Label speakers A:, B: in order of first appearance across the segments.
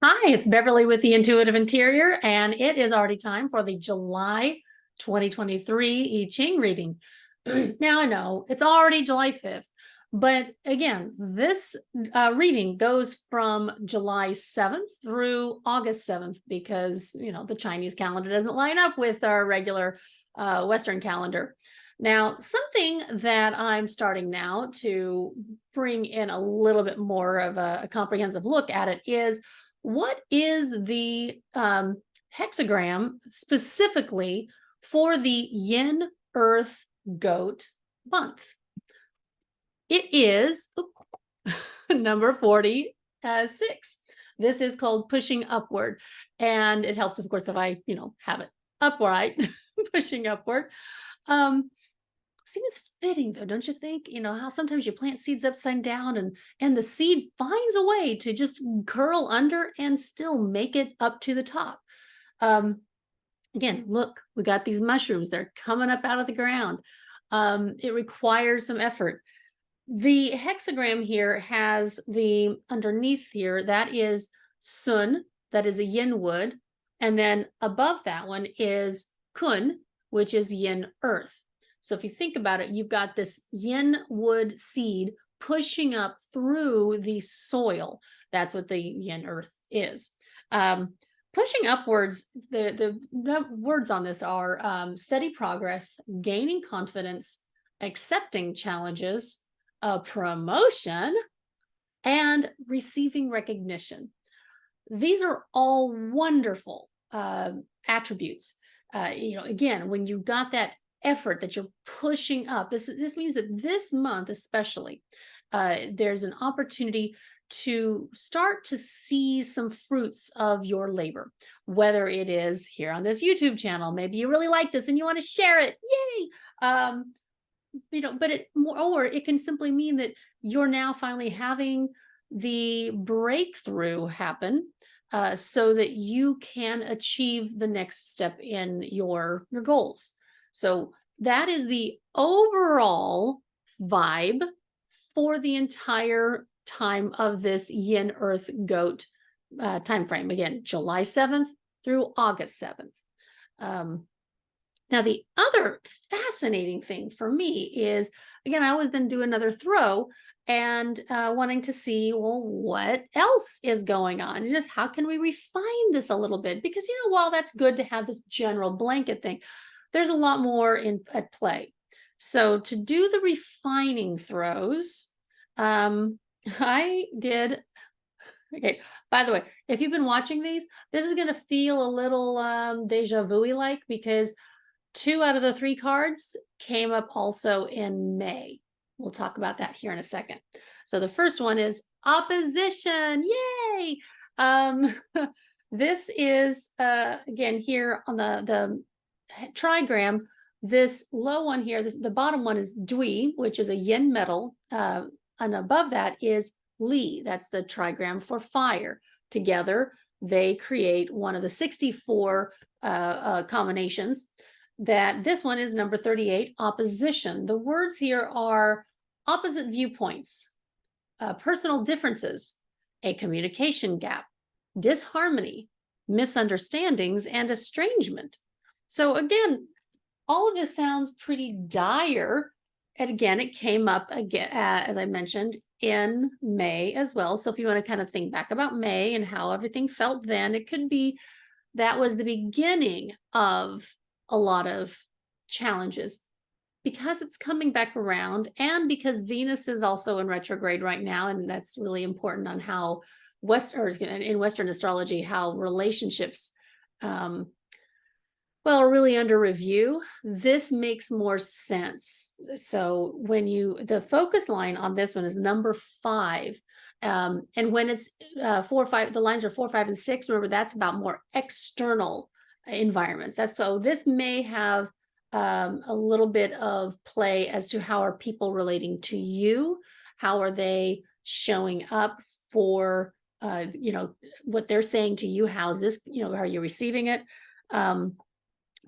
A: Hi, it's Beverly with the Intuitive Interior, and it is already time for the July 2023 I Ching reading. Now, I know it's already July 5th, but again, this reading goes from July 7th through August 7th because, the Chinese calendar doesn't line up with our regular Western calendar. Now, something that I'm starting now to bring in a little bit more of a comprehensive look at it is what is the hexagram specifically for the Yin Earth Goat month? It is number 46. This is called pushing upward. And it helps, of course, if I, have it upright, pushing upward. Seems fitting though, don't you think? How sometimes you plant seeds upside down and the seed finds a way to just curl under and still make it up to the top. Again, look, we got these mushrooms. They're coming up out of the ground. It requires some effort. The hexagram here has the underneath here, that is Sun, that is a yin wood. And then above that one is Kun, which is yin earth. So if you think about it, you've got this yin wood seed pushing up through the soil. That's what the yin earth is. Pushing upwards, the words on this are steady progress, gaining confidence, accepting challenges, a promotion, and receiving recognition. These are all wonderful attributes. Again, when you got that effort that you're pushing up, this means that this month especially, there's an opportunity to start to see some fruits of your labor, whether it is here on this YouTube channel. Maybe you really like this and you want to share it. Yay! But it can simply mean that you're now finally having the breakthrough happen so that you can achieve the next step in your goals. So that is the overall vibe for the entire time of this Yin Earth Goat time frame. Again, July 7th through August 7th. Now, the other fascinating thing for me is, again, I always then do another throw and wanting to see, well, what else is going on? How can we refine this a little bit? Because, while that's good to have this general blanket thing, there's a lot more at play. So to do the refining throws, I did. Okay, by the way, if you've been watching these, this is going to feel a little deja vu-y like, because 2 out of the 3 cards came up also in May. We'll talk about that here in a second. So the first one is opposition. Yay! This is, again, here on the trigram, this low one here, the bottom one is Dui, which is a yin metal, and above that is Li. That's the trigram for fire. Together, they create one of the 64 combinations. That this one is number 38, opposition. The words here are opposite viewpoints, personal differences, a communication gap, disharmony, misunderstandings, and estrangement. So again, all of this sounds pretty dire. And again, it came up again, as I mentioned, in May as well. So if you want to kind of think back about May and how everything felt then, it could be that was the beginning of a lot of challenges, because it's coming back around, and because Venus is also in retrograde right now, and that's really important on how in Western astrology, how relationships are really under review. This makes more sense. So when the focus line on this one is number 5. And when it's 4, 5, the lines are 4, 5, and 6. Remember, that's about more external environments. So this may have a little bit of play as to how are people relating to you, how are they showing up for what they're saying to you, how's this, how are you receiving it?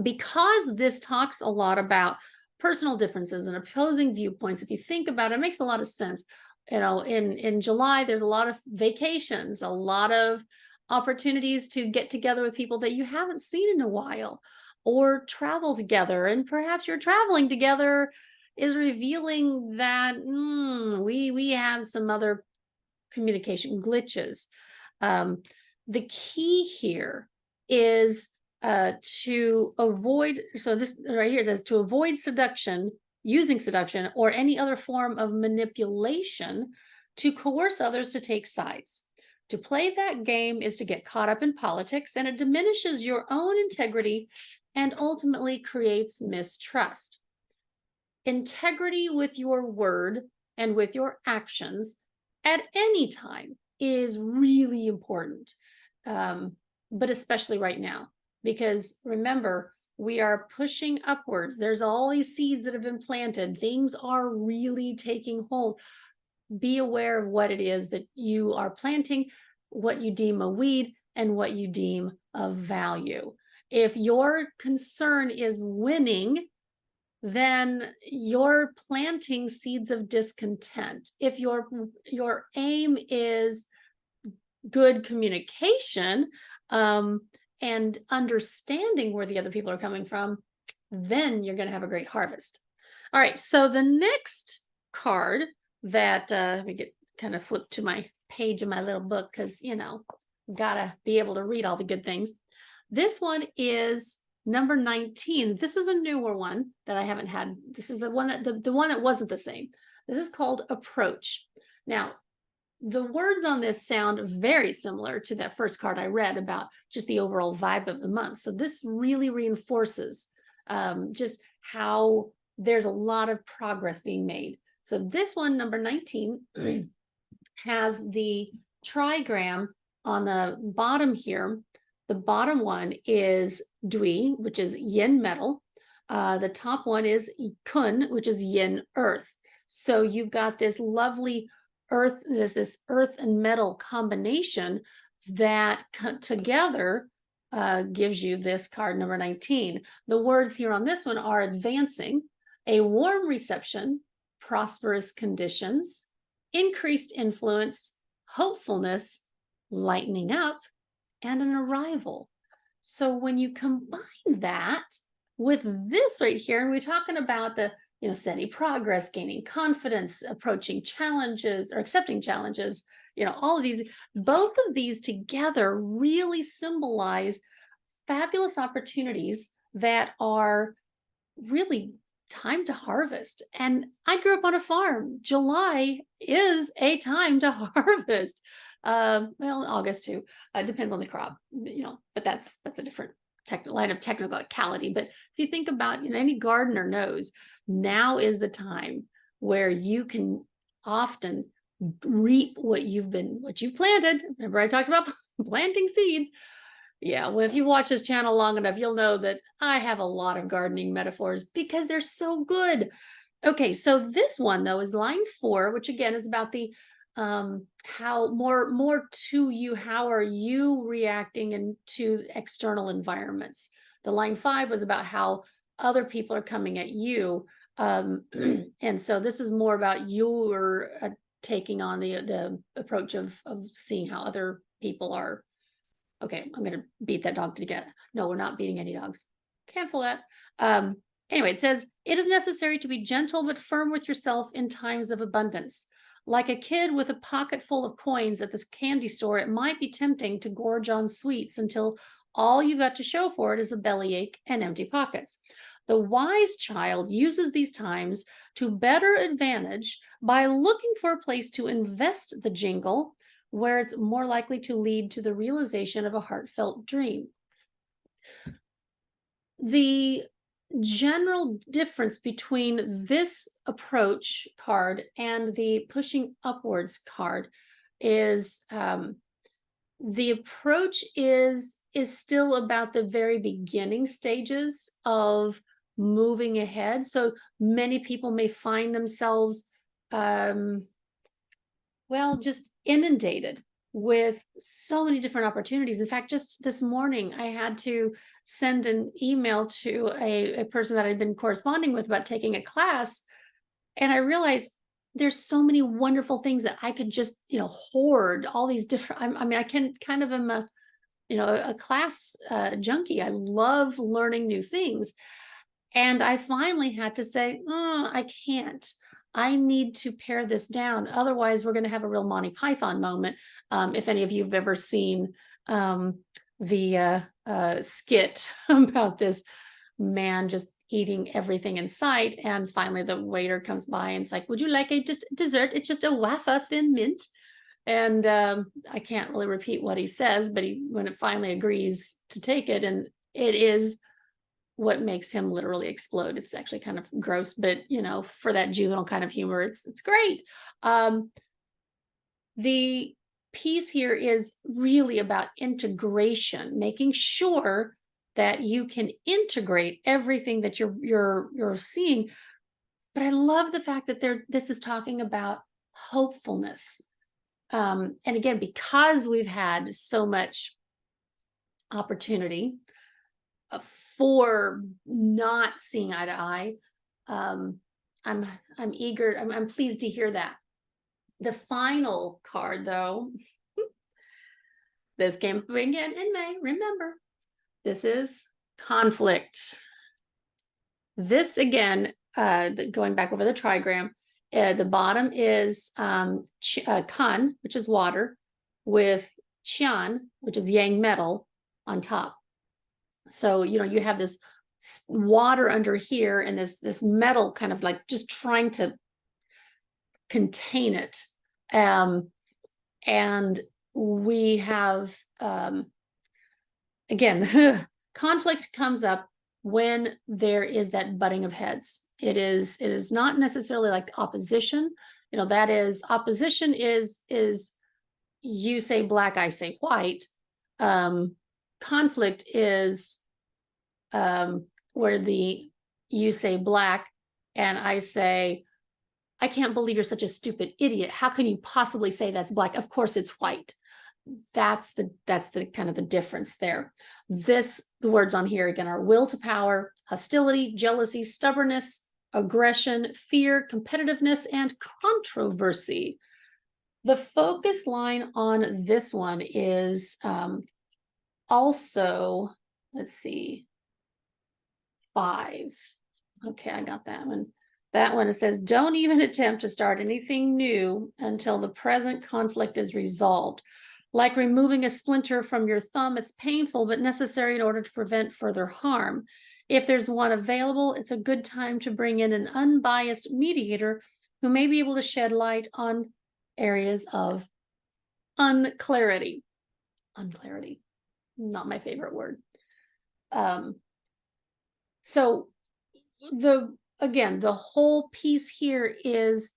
A: Because this talks a lot about personal differences and opposing viewpoints, if you think about it, it makes a lot of sense. In July, there's a lot of vacations, a lot of opportunities to get together with people that you haven't seen in a while, or travel together. And perhaps your traveling together is revealing that we have some other communication glitches. Um, the key here is to avoid, so this right here says to avoid seduction, using seduction or any other form of manipulation to coerce others to take sides. To play that game is to get caught up in politics, and it diminishes your own integrity and ultimately creates mistrust. Integrity with your word and with your actions at any time is really important, but especially right now, because remember, we are pushing upwards. There's all these seeds that have been planted. Things are really taking hold. Be aware of what it is that you are planting, what you deem a weed, and what you deem of value. If your concern is winning, then you're planting seeds of discontent. If your aim is good communication, and understanding where the other people are coming from, then you're going to have a great harvest. All right, so the next card that let me get kind of flip to my page of my little book, because gotta be able to read all the good things. This one is number 19. This is a newer one that I haven't had. This is the one that the one that wasn't the same. This is called approach. Now, the words on this sound very similar to that first card I read about just the overall vibe of the month. So this really reinforces just how there's a lot of progress being made. So this one, number 19, has the trigram on the bottom here. The bottom one is Dui, which is yin metal. The top one is Kun, which is yin earth. So you've got this lovely earth, this earth and metal combination that together gives you this card number 19. The words here on this one are advancing, a warm reception, prosperous conditions, increased influence, hopefulness, lightening up, and an arrival. So when you combine that with this right here, and we're talking about the steady progress, gaining confidence, approaching challenges or accepting challenges, all of these, both of these together really symbolize fabulous opportunities that are really time to harvest. And I grew up on a farm. July is a time to harvest. Well, August too. Depends on the crop, but that's a different line of technicality. But if you think about, any gardener knows now is the time where you can often reap what you've planted. Remember, I talked about planting seeds. Yeah, well, if you watch this channel long enough, you'll know that I have a lot of gardening metaphors because they're so good. Okay, so this one though is line 4, which again is about the how more to you, how are you reacting to external environments. The line 5 was about how other people are coming at you, and so this is more about your taking on the approach of seeing how other people are. Okay, I'm going to beat that dog to get. No, we're not beating any dogs. Cancel that. Anyway, it says, it is necessary to be gentle but firm with yourself in times of abundance. Like a kid with a pocket full of coins at this candy store, it might be tempting to gorge on sweets until all you got to show for it is a bellyache and empty pockets. The wise child uses these times to better advantage by looking for a place to invest the jingle where it's more likely to lead to the realization of a heartfelt dream. The general difference between this approach card and the pushing upwards card is the approach is still about the very beginning stages of moving ahead. So many people may find themselves just inundated with so many different opportunities. In fact, just this morning, I had to send an email to a person that I'd been corresponding with about taking a class. And I realized there's so many wonderful things that I could just, hoard all these different. I mean, I can kind of am a, a class junkie. I love learning new things. And I finally had to say, "Oh, I can't. I need to pare this down. Otherwise, we're going to have a real Monty Python moment." If any of you have ever seen um, the skit about this man just eating everything in sight, and finally the waiter comes by and it's like, "Would you like a dessert? It's just a wafer thin mint." And I can't really repeat what he says, but when it finally agrees to take it, and it is what makes him literally explode. It's actually kind of gross, but for that juvenile kind of humor, it's great. Um, the piece here is really about integration, making sure that you can integrate everything that you're seeing. But I love the fact that this is talking about hopefulness. And again, because we've had so much opportunity for not seeing eye to eye, um, I'm eager. I'm pleased to hear that. The final card, though, this came up again in May. Remember, this is conflict. This again, going back over the trigram, the bottom is kan, which is water, with qian, which is yang metal, on top. So you have this water under here, and this metal kind of like just trying to contain it. And we have again, conflict comes up when there is that butting of heads. It is not necessarily like opposition. That is, opposition is you say black, I say white. Conflict is where you say black and I say, "I can't believe you're such a stupid idiot. How can you possibly say that's black? Of course it's white." That's the kind of the difference there. The words on here again are will to power, hostility, jealousy, stubbornness, aggression, fear, competitiveness, and controversy. The focus line on this one is also, let's see, 5. Okay, I got that one. That one, it says, "Don't even attempt to start anything new until the present conflict is resolved. Like removing a splinter from your thumb, it's painful but necessary in order to prevent further harm. If there's one available, it's a good time to bring in an unbiased mediator who may be able to shed light on areas of unclarity." Unclarity, not my favorite word. So the whole piece here is,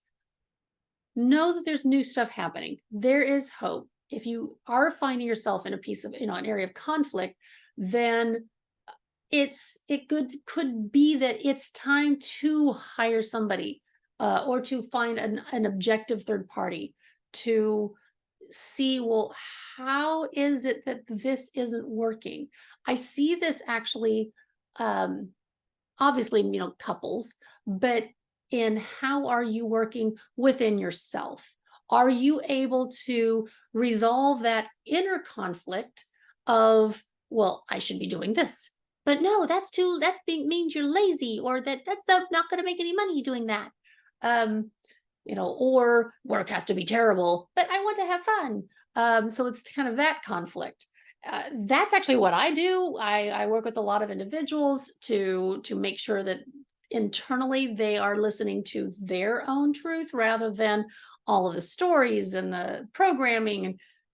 A: know that there's new stuff happening. There is hope. If you are finding yourself in a piece of, an area of conflict, then it could be that it's time to hire somebody or to find an objective third party to see, well, how is it that this isn't working? I see this actually, obviously, couples, but in how are you working within yourself? Are you able to resolve that inner conflict of, well, I should be doing this, but no, means you're lazy, or that's not going to make any money doing that. Or work has to be terrible, but I want to have fun. So it's kind of that conflict. That's actually what I do. I work with a lot of individuals to make sure that internally they are listening to their own truth rather than all of the stories and the programming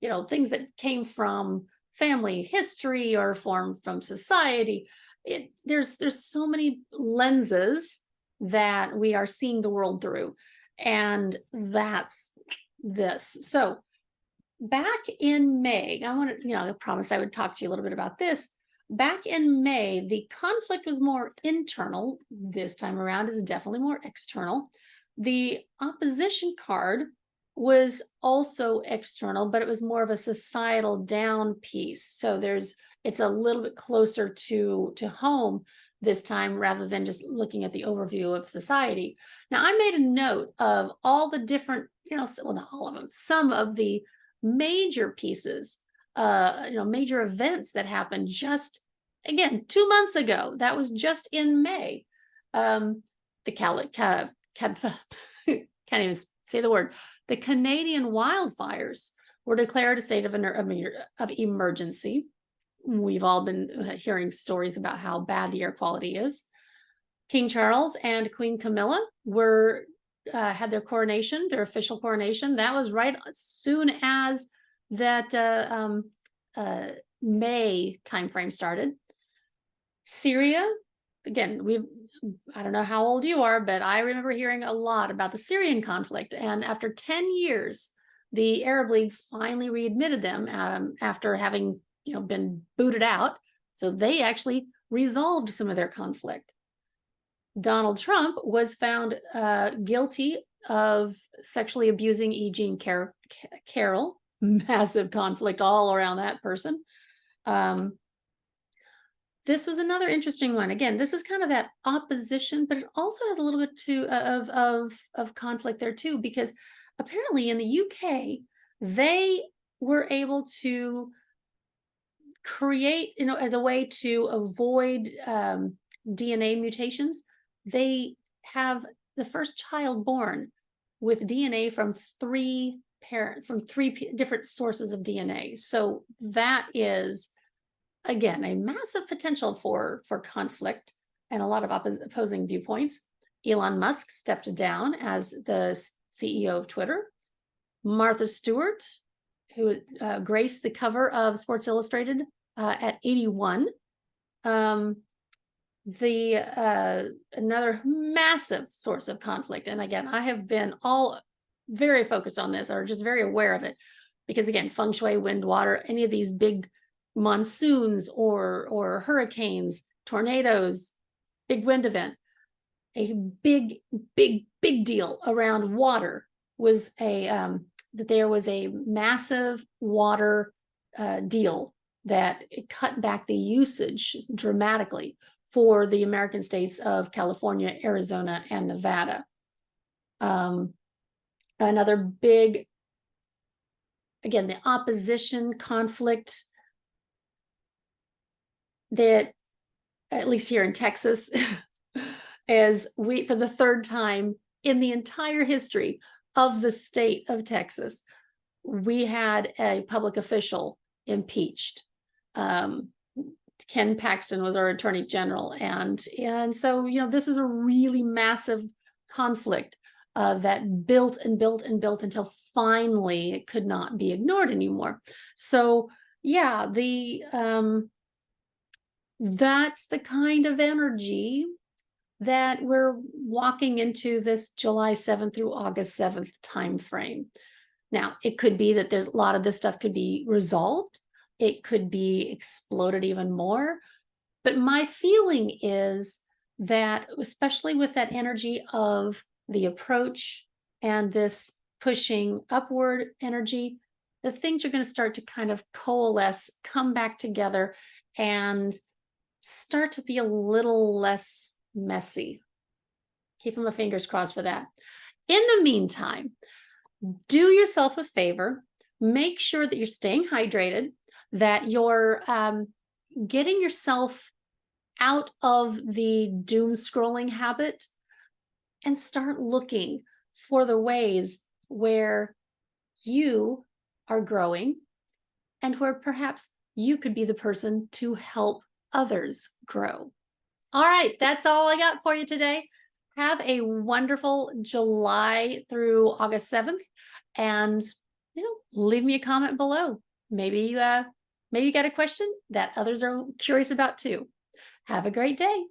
A: and things that came from family history or from society. There's so many lenses that we are seeing the world through, and that's this. So back in May, I promised I would talk to you a little bit about this. Back in May, the conflict was more internal. This time around is definitely more external. The opposition card was also external, but it was more of a societal down piece. So it's a little bit closer to home. this time rather than just looking at the overview of society. Now, I made a note of all the different, well, not all of them, some of the major pieces, major events that happened just, again, 2 months ago. That was just in May. The can't even say the word. The Canadian wildfires were declared a state of emergency. We've all been hearing stories about how bad the air quality is. King Charles and Queen Camilla had their coronation, their official coronation. That was right as soon as that May timeframe started. Syria, again, I don't know how old you are, but I remember hearing a lot about the Syrian conflict. And after 10 years, the Arab League finally readmitted them after having been booted out. So they actually resolved some of their conflict. Donald Trump was found guilty of sexually abusing E. Jean Carroll. Massive conflict all around that person. This was another interesting one. Again, this is kind of that opposition, but it also has a little bit of conflict there too, because apparently in the UK, they were able to create, as a way to avoid DNA mutations. They have the first child born with DNA from three different sources of DNA. So that is, again, a massive potential for conflict and a lot of opposing viewpoints. Elon Musk stepped down as the CEO of Twitter. Martha Stewart, who graced the cover of Sports Illustrated at 81. Another massive source of conflict. And again, I have been all very focused on this, or just very aware of it, because again, feng shui, wind, water, any of these big monsoons or hurricanes, tornadoes, big wind event, a big deal around water was that there was a massive water deal that cut back the usage dramatically for the American states of California, Arizona, and Nevada. Another big, again, the opposition conflict that, at least here in Texas, as for the third time in the entire history of the state of Texas, we had a public official impeached. Ken Paxton was our attorney general. And so, this is a really massive conflict that built and built and built until finally it could not be ignored anymore. So yeah, that's the kind of energy that we're walking into this July 7th through August 7th timeframe. Now, it could be that there's a lot of this stuff could be resolved. It could be exploded even more. But my feeling is that, especially with that energy of the approach and this pushing upward energy, the things are going to start to kind of coalesce, come back together, and start to be a little less messy. Keeping my fingers crossed for that. In the meantime, do yourself a favor. Make sure that you're staying hydrated, that you're getting yourself out of the doom scrolling habit, and start looking for the ways where you are growing and where perhaps you could be the person to help others grow. All right, that's all I got for you today. Have a wonderful July through August 7th, and leave me a comment below. Maybe you got a question that others are curious about too. Have a great day.